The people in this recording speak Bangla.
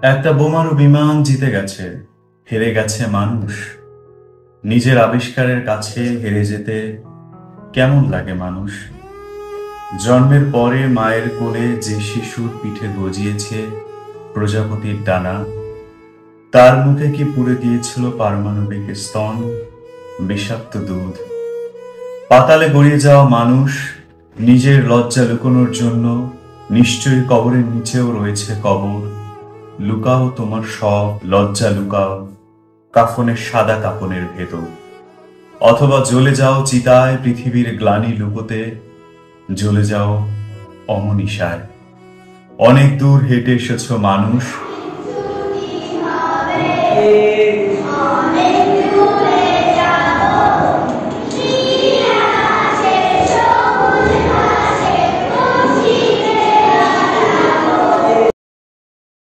একটা বোমারু বিমান জিতে গেছে, হেরে গেছে মানুষ। নিজের আবিষ্কারের কাছে হেরে যেতে কেমন লাগে মানুষ? জন্মের পরে মায়ের কোলে যে শিশুর পিঠে গজিয়েছে প্রজাপতির ডানা, তার মুখে কি পুড়ে দিয়েছিল পারমাণবিক স্তন, বিষাক্ত দুধ? পাতালে গড়িয়ে যাওয়া মানুষ নিজের লজ্জা লুকোনোর জন্য নিশ্চয়ই কবরের নিচেও রয়েছে কবর। লুকাও তোমার সব লজ্জা, লুকাও কাফনের সাদা কাফনের ভেতর। অথবা জ্বলে যাও চিতায় পৃথিবীর গ্লানি লুকোতে, জ্বলে যাও অমনিশায়। অনেক দূর হেঁটে এসেছো মানুষ।